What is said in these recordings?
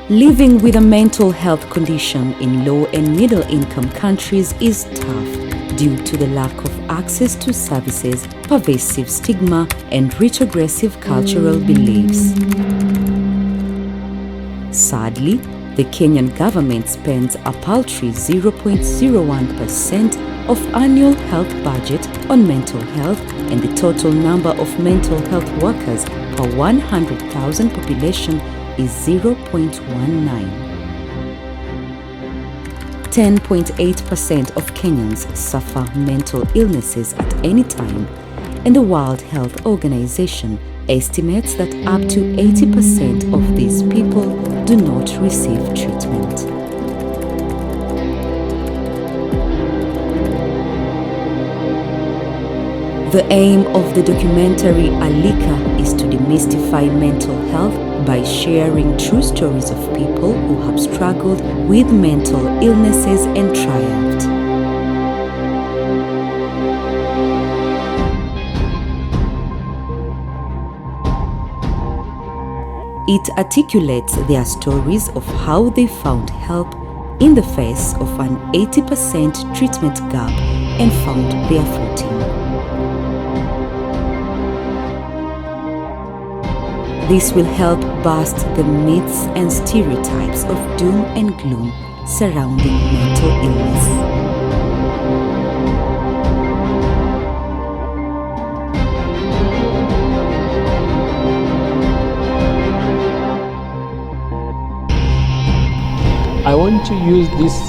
Living with a mental health condition in low and middle income countries is tough due to the lack of access to services, pervasive stigma, and retrogressive cultural beliefs. Sadly, the Kenyan government spends a paltry 0.01% of annual health budget on mental health, and the total number of mental health workers per 100,000 population is 0.19. 10.8% of Kenyans suffer mental illnesses at any time, and the World Health Organization estimates that up to 80% of these people do not receive treatment. The aim of the documentary Alika is to demystify mental health by sharing true stories of people who have struggled with mental illnesses and triumphed. It articulates their stories of how they found help in the face of an 80% treatment gap and found their footing. This will help bust the myths and stereotypes of doom and gloom surrounding mental illness. I want to use these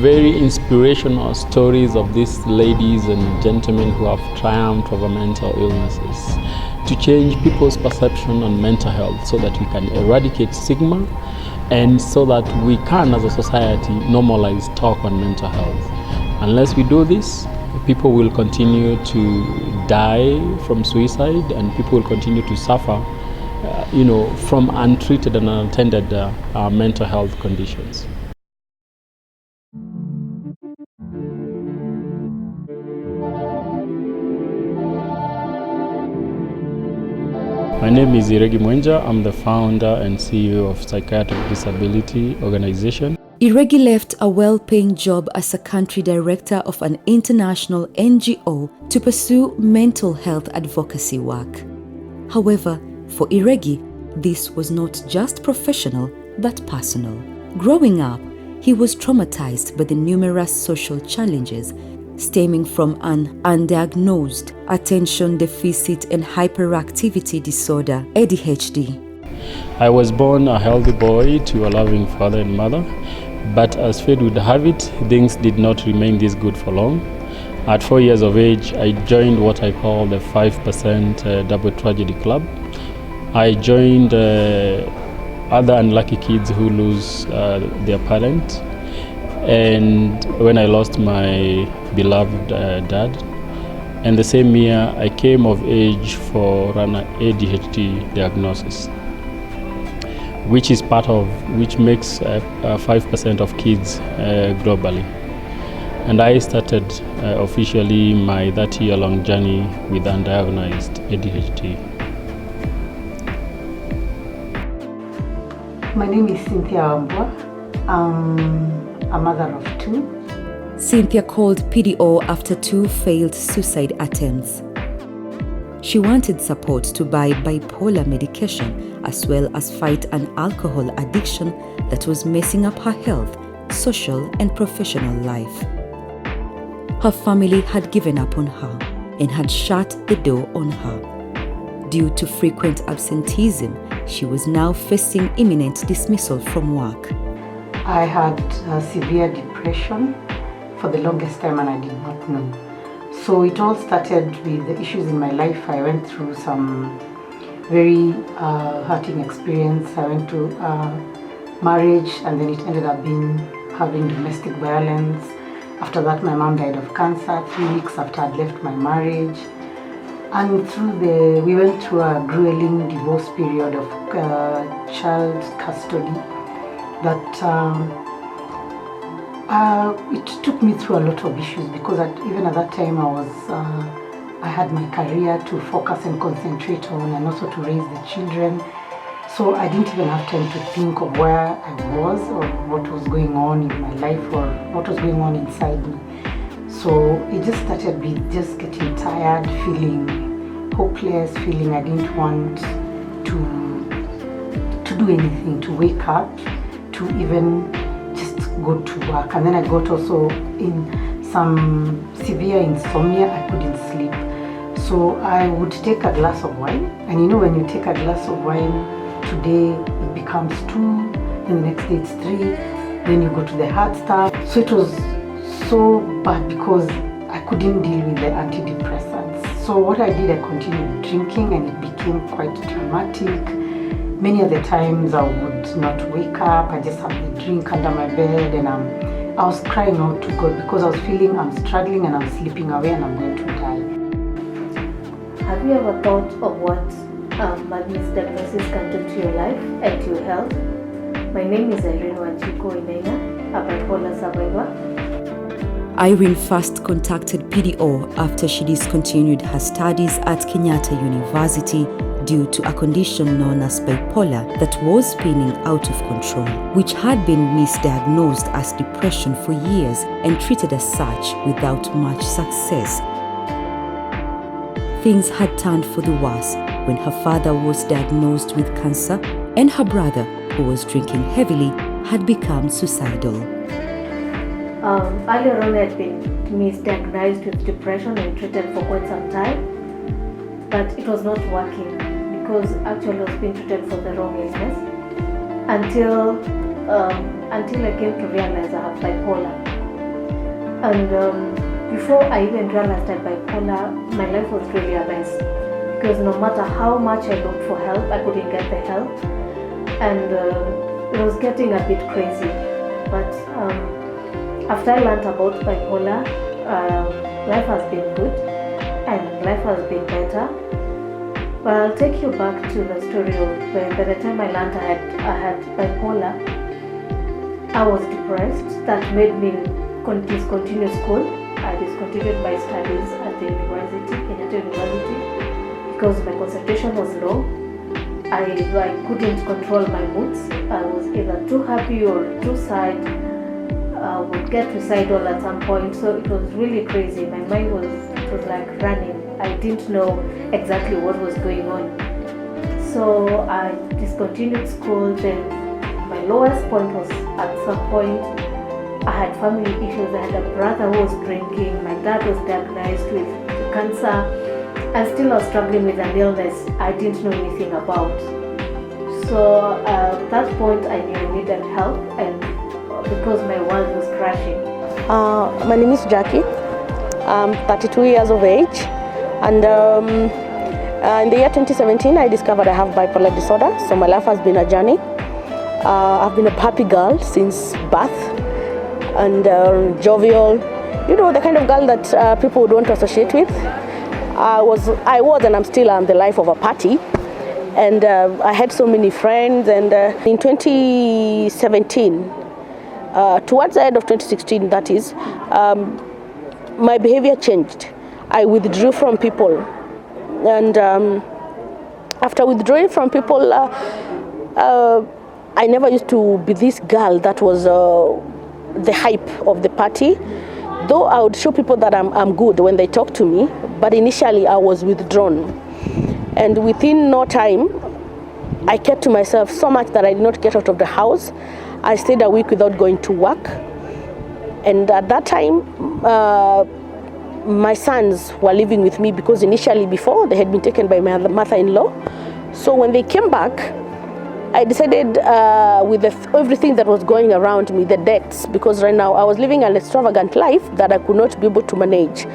very inspirational stories of these ladies and gentlemen who have triumphed over mental illnesses to change people's perception on mental health so that we can eradicate stigma and so that we can, as a society, normalize talk on mental health. Unless we do this, people will continue to die from suicide and people will continue to suffer from untreated and unattended mental health conditions. My name is Iregi Mwenja. I'm the founder and CEO of Psychiatric Disability Organization. Iregi left a well-paying job as a country director of an international NGO to pursue mental health advocacy work. However, for Iregi, this was not just professional, but personal. Growing up, he was traumatized by the numerous social challenges stemming from an undiagnosed attention deficit and hyperactivity disorder, ADHD. I was born a healthy boy to a loving father and mother, but as fate would have it, things did not remain this good for long. At 4 years of age, I joined what I call the 5% double tragedy club. I joined other unlucky kids who lose their parent. And when I lost my beloved dad, and the same year I came of age for an ADHD diagnosis, which makes 5% of kids globally. And I started officially my 30-year-long journey with undiagnosed ADHD. My name is Cynthia Wambua. I'm a mother of 2. Cynthia called PDO after 2 failed suicide attempts. She wanted support to buy bipolar medication as well as fight an alcohol addiction that was messing up her health, social and professional life. Her family had given up on her and had shut the door on her. Due to frequent absenteeism, she was now facing imminent dismissal from work. I had severe depression for the longest time and I did not know. So it all started with the issues in my life. I went through some very hurting experience. I went to marriage and then it ended up having domestic violence. After that, my mom died of cancer 3 weeks after I'd left my marriage. And we went through a grueling divorce period of child custody that it took me through a lot of issues because even at that time I had my career to focus and concentrate on and also to raise the children. So I didn't even have time to think of where I was or what was going on in my life or what was going on inside me. So it just started with just getting tired, feeling hopeless, feeling I didn't want to do anything, to wake up, to even just go to work. And then I got also in some severe insomnia. I couldn't sleep. So I would take a glass of wine, and you know when you take a glass of wine, today it becomes 2, then the next day it's 3, then you go to the hard stuff. So it was so bad because I couldn't deal with the antidepressants. So what I did, I continued drinking, and it became quite dramatic. Many of the times I would not wake up, I just have the drink under my bed, and I was crying out to God because I was feeling I'm struggling and I'm slipping away and I'm going to die. Have you ever thought of what madness diagnosis can do to your life and to your health? My name is Irene Wanjiku Inena, a bipolar survivor. Irene first contacted PDO after she discontinued her studies at Kenyatta University due to a condition known as bipolar that was spinning out of control, which had been misdiagnosed as depression for years and treated as such without much success. Things had turned for the worse when her father was diagnosed with cancer and her brother, who was drinking heavily, had become suicidal. Earlier on, I had been misdiagnosed with depression and treated for quite some time, but it was not working because actually I was being treated for the wrong illness until I came to realize I have bipolar. And before I even realized I had bipolar, my life was really a mess because no matter how much I looked for help, I couldn't get the help, and it was getting a bit crazy. But after I learned about bipolar, life has been good and life has been better. But I'll take you back to the story of by the time I learned I had bipolar, I was depressed. That made me discontinue school. I discontinued my studies at the university, Kenyatta University, because my concentration was low. I couldn't control my moods. I was either too happy or too sad. I would get suicidal at some point, so it was really crazy. My mind was like running. I didn't know exactly what was going on. So I discontinued school. Then my lowest point was at some point I had family issues. I had a brother who was drinking. My dad was diagnosed with cancer. And still I was struggling with an illness I didn't know anything about. So at that point I knew I needed help, and because my world was crashing. My name is Jackie. I'm 32 years of age, and in the year 2017 I discovered I have bipolar disorder. So my life has been a journey. I've been a happy girl since birth, and jovial, you know, the kind of girl that people would want to associate with. I was and I'm still the life of a party, and I had so many friends. And in 2017, towards the end of 2016, that is, my behavior changed. I withdrew from people, and after withdrawing from people, I never used to be this girl that was the hype of the party. Though I would show people that I'm good when they talk to me, but initially I was withdrawn. And within no time, I kept to myself so much that I did not get out of the house. I stayed a week without going to work. And at that time, my sons were living with me because initially before they had been taken by my mother-in-law. So when they came back, I decided with everything that was going around me, the debts, because right now I was living an extravagant life that I could not be able to manage.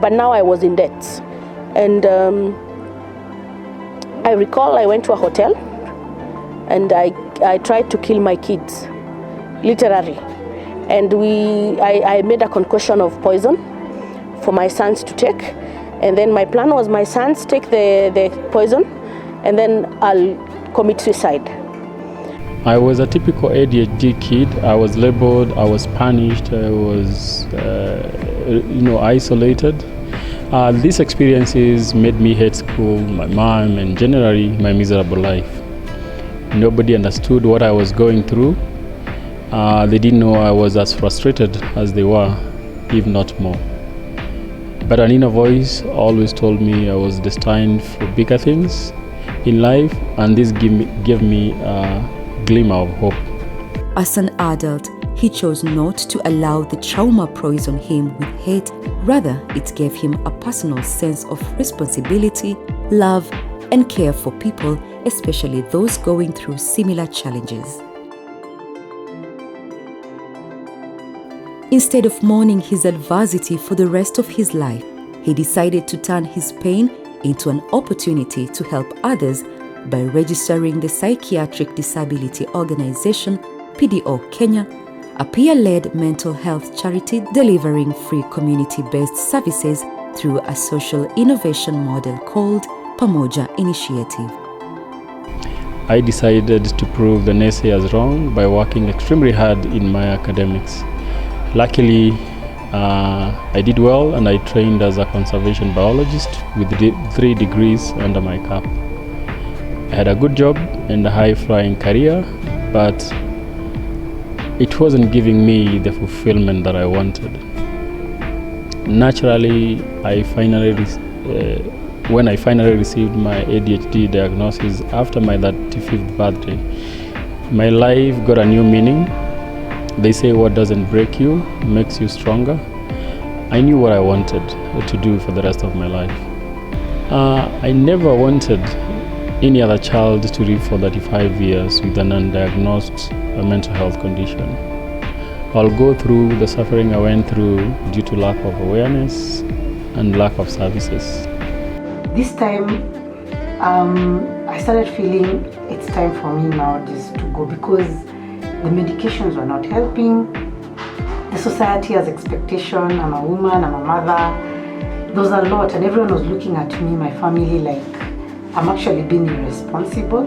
But now I was in debt. And I recall I went to a hotel and I tried to kill my kids, literally. And I made a concoction of poison for my sons to take. And then my plan was my sons take the poison, and then I'll commit suicide. I was a typical ADHD kid. I was labeled, I was punished, I was isolated. These experiences made me hate school, my mom, and generally my miserable life. Nobody understood what I was going through. They didn't know I was as frustrated as they were, if not more. But an inner voice always told me I was destined for bigger things in life, and this gave me a glimmer of hope. As an adult, he chose not to allow the trauma poison him with hate. Rather, it gave him a personal sense of responsibility, love, and care for people, especially those going through similar challenges. Instead of mourning his adversity for the rest of his life, he decided to turn his pain into an opportunity to help others by registering the psychiatric disability organization PDO Kenya, a peer-led mental health charity delivering free community-based services through a social innovation model called Pamoja Initiative. I decided to prove the naysayers wrong by working extremely hard in my academics. Luckily, I did well, and I trained as a conservation biologist with 3 degrees under my cap. I had a good job and a high-flying career, but it wasn't giving me the fulfillment that I wanted. Naturally, when I finally received my ADHD diagnosis after my 35th birthday, my life got a new meaning. They say what doesn't break you makes you stronger. I knew what I wanted to do for the rest of my life. I never wanted any other child to live for 35 years with an undiagnosed mental health condition. I'll go through the suffering I went through due to lack of awareness and lack of services. This time, I started feeling it's time for me now just to go, because the medications were not helping. The society has expectation. I'm a woman, I'm a mother. There was a lot, and everyone was looking at me, my family, like I'm actually being irresponsible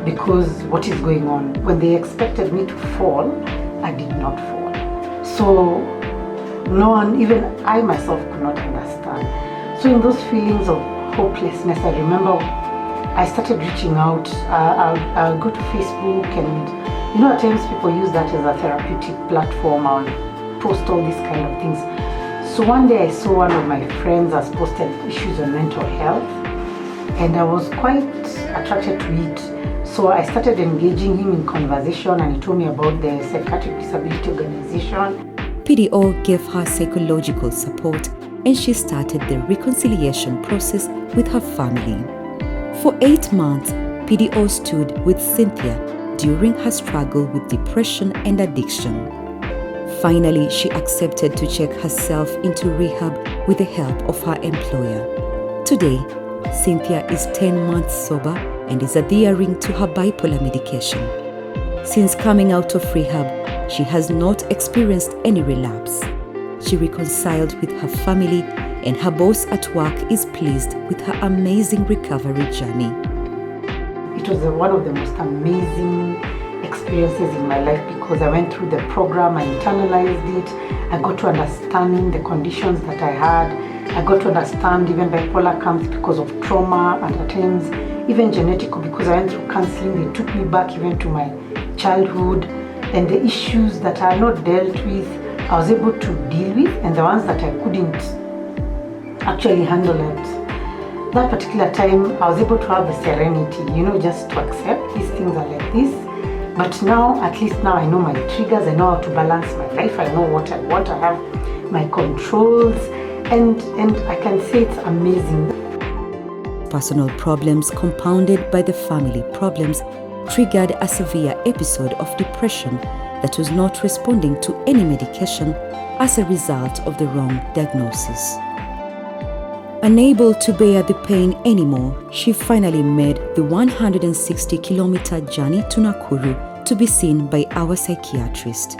because what is going on? When they expected me to fall, I did not fall. So no one, even I myself, could not understand. So in those feelings of hopelessness, I remember I started reaching out. I'll go to Facebook, and at times people use that as a therapeutic platform and post all these kind of things. So one day I saw one of my friends has posted issues on mental health, and I was quite attracted to it. So I started engaging him in conversation, and he told me about the Psychiatric Disability Organization. PDO gave her psychological support, and she started the reconciliation process with her family. For 8 months, PDO stood with Cynthia during her struggle with depression and addiction. Finally, she accepted to check herself into rehab with the help of her employer. Today, Cynthia is 10 months sober and is adhering to her bipolar medication. Since coming out of rehab, she has not experienced any relapse. She reconciled with her family, and her boss at work is pleased with her amazing recovery journey. It was one of the most amazing experiences in my life, because I went through the program, I internalized it, I got to understand the conditions that I had, I got to understand even bipolar comes because of trauma, and at times even genetic, because I went through counseling. They took me back even to my childhood, and the issues that I had not dealt with, I was able to deal with, and the ones that I couldn't actually handle it. That particular time, I was able to have the serenity, just to accept these things are like this. But now, at least now I know my triggers, I know how to balance my life, I know what I want, I have my controls, and I can say it's amazing. Personal problems compounded by the family problems triggered a severe episode of depression that was not responding to any medication as a result of the wrong diagnosis. Unable to bear the pain anymore, she finally made the 160-kilometer journey to Nakuru to be seen by our psychiatrist.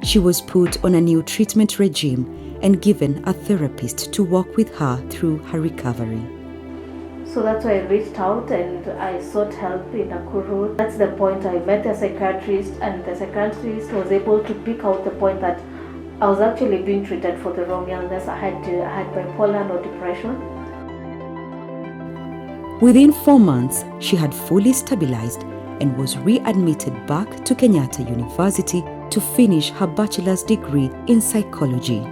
She was put on a new treatment regime and given a therapist to walk with her through her recovery. So that's why I reached out and I sought help in Nakuru. That's the point I met a psychiatrist, and the psychiatrist was able to pick out the point that I was actually being treated for the wrong illness. I had bipolar, not depression. Within 4 months, she had fully stabilized and was readmitted back to Kenyatta University to finish her bachelor's degree in psychology.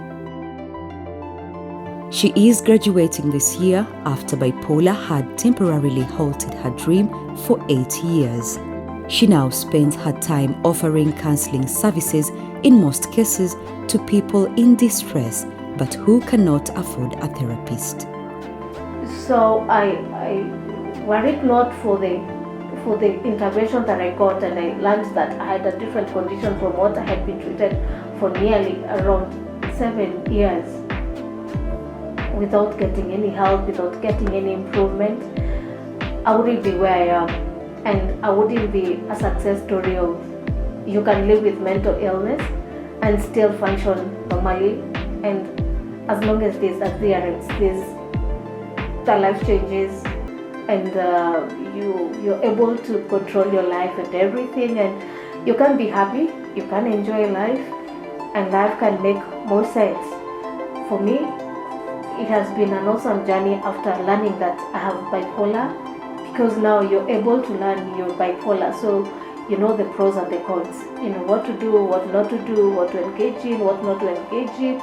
She is graduating this year after bipolar had temporarily halted her dream for 8 years. She now spends her time offering counseling services in most cases to people in distress but who cannot afford a therapist. So I worried a lot for the intervention that I got, and I learned that I had a different condition from what I had been treated for nearly around 7 years without getting any help, without getting any improvement. I wouldn't be where I am, and I wouldn't be a success story of you can live with mental illness and still function normally, and as long as there's adherence, the life changes, and you're able to control your life and everything, and you can be happy, you can enjoy life, and life can make more sense. For me, it has been an awesome journey after learning that I have bipolar, because now you're able to learn you're bipolar, so you know the pros and the cons, you know what to do, what not to do, what to engage in, what not to engage in,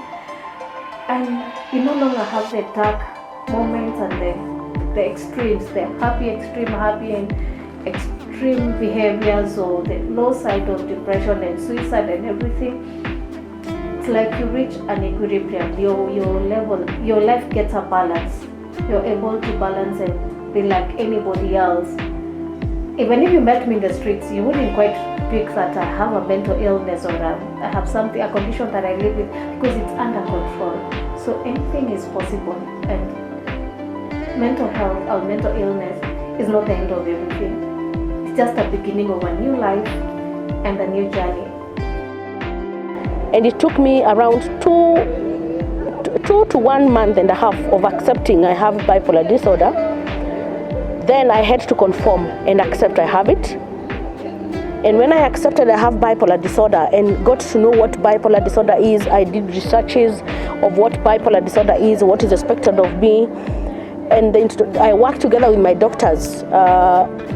and you no longer have the dark moments and the extremes, the happy and extreme behaviors, or the low side of depression and suicide and everything. It's like you reach an equilibrium, your life gets a balance. You're able to balance and be like anybody else. Even if you met me in the streets, you wouldn't quite pick that I have a mental illness or I have something, a condition that I live with, because it's under control. So anything is possible, and mental health or mental illness is not the end of everything. It's just the beginning of a new life and a new journey. And it took me around 2 to 1 month and a half of accepting I have bipolar disorder. Then I had to conform and accept I have it. And when I accepted I have bipolar disorder and got to know what bipolar disorder is, I did researches of what bipolar disorder is, what is expected of me. And then I worked together with my doctors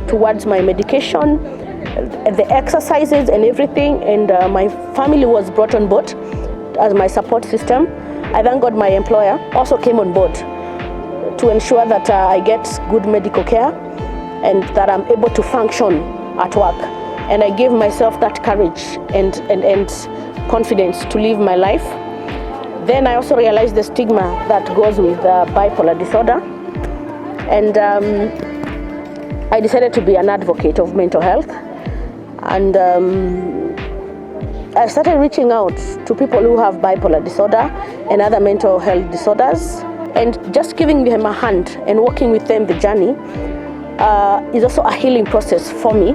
towards my medication, the exercises and everything, and my family was brought on board as my support system. I thank God my employer also came on board to ensure that I get good medical care and that I'm able to function at work. And I gave myself that courage and confidence to live my life. Then I also realized the stigma that goes with bipolar disorder. And I decided to be an advocate of mental health. And I started reaching out to people who have bipolar disorder and other mental health disorders, and just giving them a hand and walking with them the journey is also a healing process for me,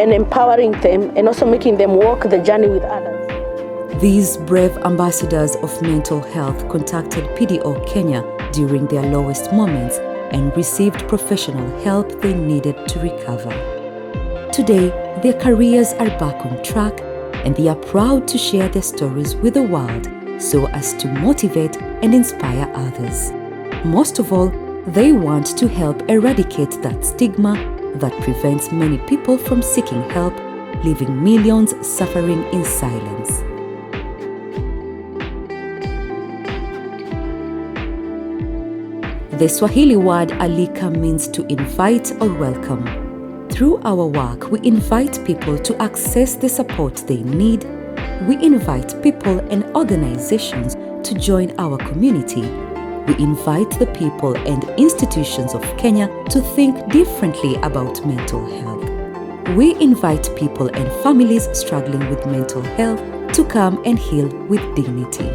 and empowering them and also making them walk the journey with others. These brave ambassadors of mental health contacted PDO Kenya during their lowest moments and received professional help they needed to recover. Today, their careers are back on track, and they are proud to share their stories with the world so as to motivate and inspire others. Most of all, they want to help eradicate that stigma that prevents many people from seeking help, leaving millions suffering in silence. The Swahili word Alika means to invite or welcome. Through our work, we invite people to access the support they need. We invite people and organizations to join our community. We invite the people and institutions of Kenya to think differently about mental health. We invite people and families struggling with mental health to come and heal with dignity.